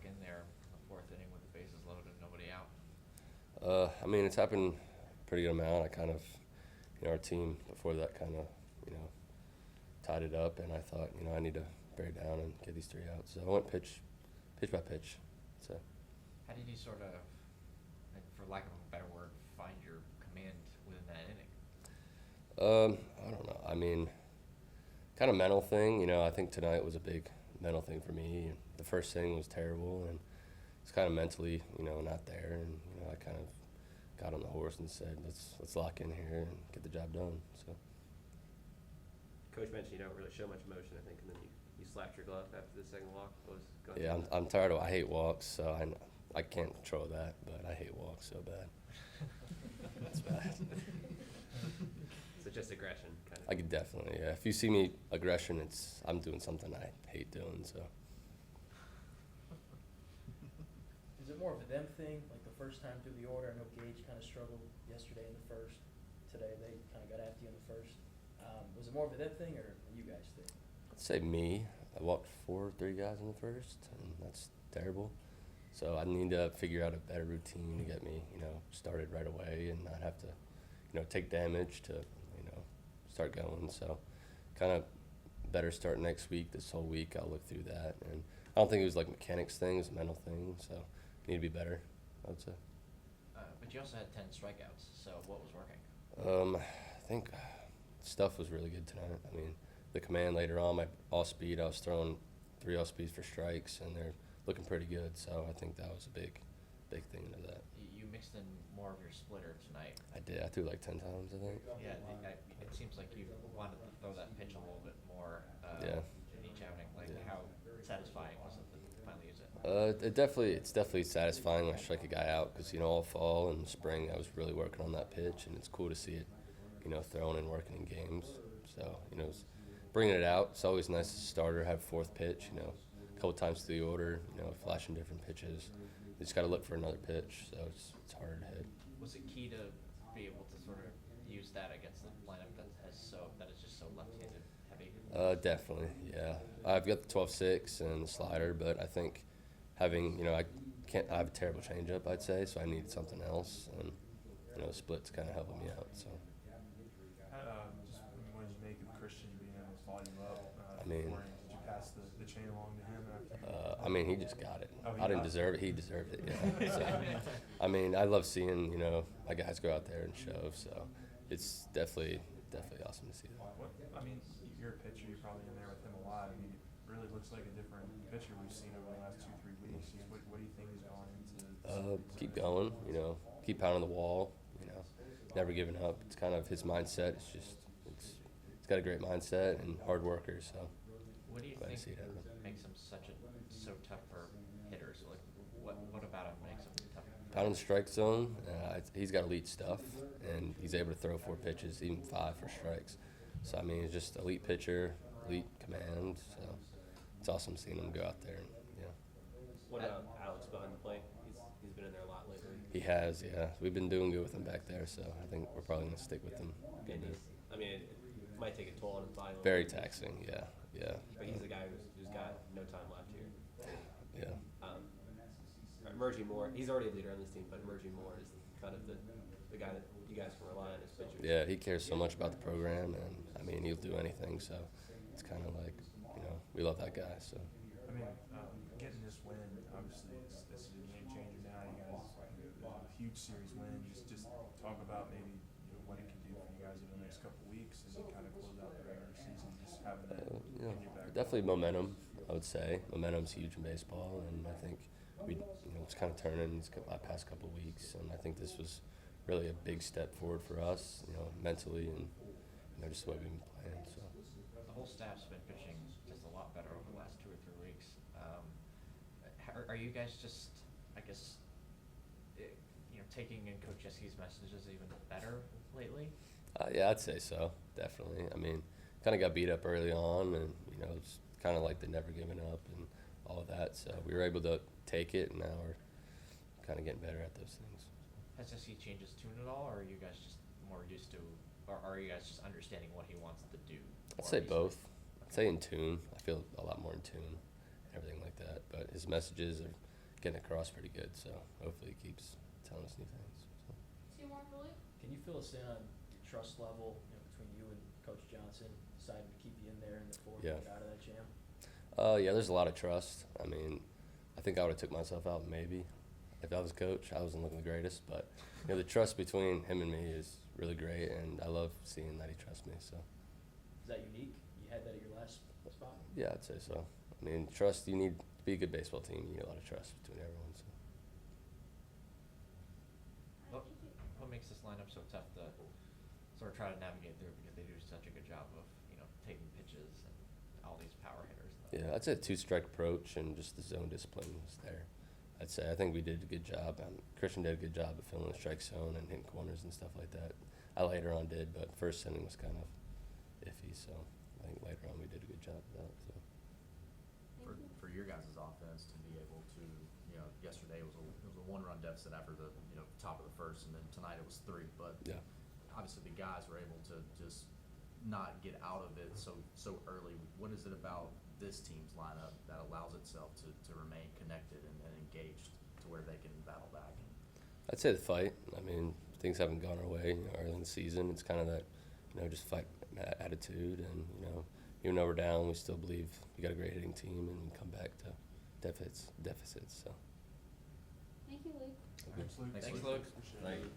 in there in the fourth inning with the bases loaded and nobody out? I mean, it's happened a pretty good amount. I kind of, our team before that kind of, tied it up, and I thought, I need to bear down and get these 3 outs. So I went pitch by pitch. So. How did you sort of, like, for lack of a better word, find your command within that inning? I don't know. I mean, kind of mental thing. I think tonight was a big mental thing for me. The first inning was terrible, and it's kind of mentally, not there. And I kind of got on the horse and said, let's lock in here and get the job done. So. Coach mentioned you don't really show much emotion, I think, and then you slapped your glove after the second walk. What was going Yeah, through I'm tired of. I hate walks, so I can't control that, but I hate walks so bad. It's bad. So just aggression, kind of. I could definitely, yeah. If you see me aggression, I'm doing something I hate doing. So. Is it more of a them thing, like the first time through the order? I know Gage kind of struggled yesterday in the first. Today they kind of got after you in the first. Was it more of a them thing or a you guys thing? I'd say me. I walked 3 guys in the first, and that's terrible. So I need to figure out a better routine to get me, started right away and not have to, take damage to, start going. So kind of better start next week. This whole week I'll look through that. And I don't think it was like mechanics thing, it was a mental thing. So need to be better, I would say. But you also had 10 strikeouts, so what was working? I think stuff was really good tonight. I mean, the command later on, my off-speed, I was throwing 3 off-speeds for strikes, and they're looking pretty good. So I think that was a big thing into that. You mixed in more of your splitter tonight. I did. I threw like 10 times, I think. Yeah, it seems like you wanted to throw that pitch a little bit more Yeah. in each outing. Like, Yeah. how satisfying was it to finally use it? It's definitely satisfying when I strike a guy out because, all fall and spring I was really working on that pitch, and it's cool to see it, thrown and working in games. So, it's bringing it out. It's always nice as a starter, have fourth pitch, a couple times through the order, flashing different pitches. You just got to look for another pitch, so it's harder to hit. Was it key to be able to sort of use that against the lineup that is just so left-handed heavy? Definitely, yeah. I've got the 12-6 and the slider, but I think having, I have a terrible changeup, I'd say, so I need something else, and, the split's kind of helping me out, so. What did you make of Christian being able to follow you up? I mean, did you pass the chain along to him after? I mean, he just got it. Oh, he I didn't got it? deserve it. He deserved it, yeah. So, I mean, I love seeing, my guys go out there and shove, so it's definitely awesome to see that. You're a pitcher. You're probably in there with him a lot. I mean, it really looks like a different pitcher we've seen over the last 2-3 weeks. What do you think is going into Keep going, keep pounding the wall, never giving up. It's kind of his mindset. It's got a great mindset and hard worker, so. What do you Glad to think see that. makes him so tough for hitters? Like, what about him makes him tough? Pounding the strike zone, he's got elite stuff, and he's able to throw 4 pitches, even 5 for strikes. So, I mean, he's just elite pitcher, elite command. So, it's awesome seeing him go out there. And, What about Alex behind the plate? He's been in there a lot lately. He has, yeah. We've been doing good with him back there, so I think we're probably going to stick with him. And it might take a toll on his body. Very taxing, yeah. But he's a guy who's got no time left here. Yeah. Emerging more, he's already a leader on this team, but emerging more is kind of the guy that you guys can rely on as pitchers. Yeah, he cares so much about the program, and, I mean, he'll do anything, so it's kind of like, we love that guy, so. Getting this win, obviously, this is a game changer now. You guys, a huge series win. Just talk about maybe what it can do for you guys over the next couple of weeks as you kind of close out the regular season. Just having that in your back. Definitely momentum, I would say. Momentum's huge in baseball, and I think it's kind of turning the past couple of weeks, and I think this was really a big step forward for us, mentally and just the way we've been playing. So. The whole staff's been pitching just a lot better over the last 2 or 3 weeks. Are you guys just, I guess, taking in Coach Jeske's messages even better lately? Yeah, I'd say so, definitely. I mean, kind of got beat up early on, and it's kind of like the never giving up and all of that. So we were able to take it, and now we're kind of getting better at those things. Has Jeske changed his tune at all, or are you guys just more used to, or are you guys just understanding what he wants to do? I'd say both. I'd say in tune. I feel a lot more in tune, everything like that. But his messages are getting across pretty good. So hopefully he keeps telling us new things. So. Two more for Luke. Can you fill us in on your trust level, between you and Coach Johnson, deciding to keep you in there in the fourth Yeah. and get out of that jam? Yeah, there's a lot of trust. I mean, I think I would have took myself out maybe if I was coach. I wasn't looking the greatest, but the trust between him and me is really great, and I love seeing that he trusts me. So. Is that unique? You had that at your last spot? Yeah, I'd say so. I mean, trust. You need to be a good baseball team. You need a lot of trust between everyone. So. All What, right, thank you. what makes this lineup so tough to sort of try to navigate through, because they do such a good job of, taking pitches and all these power hitters? Yeah, I'd say a two-strike approach and just the zone discipline was there. I think we did a good job. Christian did a good job of filling the strike zone and hitting corners and stuff like that. I later on did, but first inning was kind of iffy, so I think later on we did a good job of that. So. Thank you. For your guys' offense to be able to, yesterday it was a one-run deficit after the, top of the first, and then tonight it was 3. But Yeah. obviously the guys were able to just not get out of it so early. What is it about this team's lineup that allows itself to remain connected and engaged to where they can battle back? I'd say the fight. I mean, things haven't gone our way early in the season. It's kind of that, just fight attitude, and even though we're down, we still believe we got a great hitting team and we can come back to deficits. So. Thank you, Luke. Thanks, Luke. Thanks, Luke. Appreciate it. Thank you.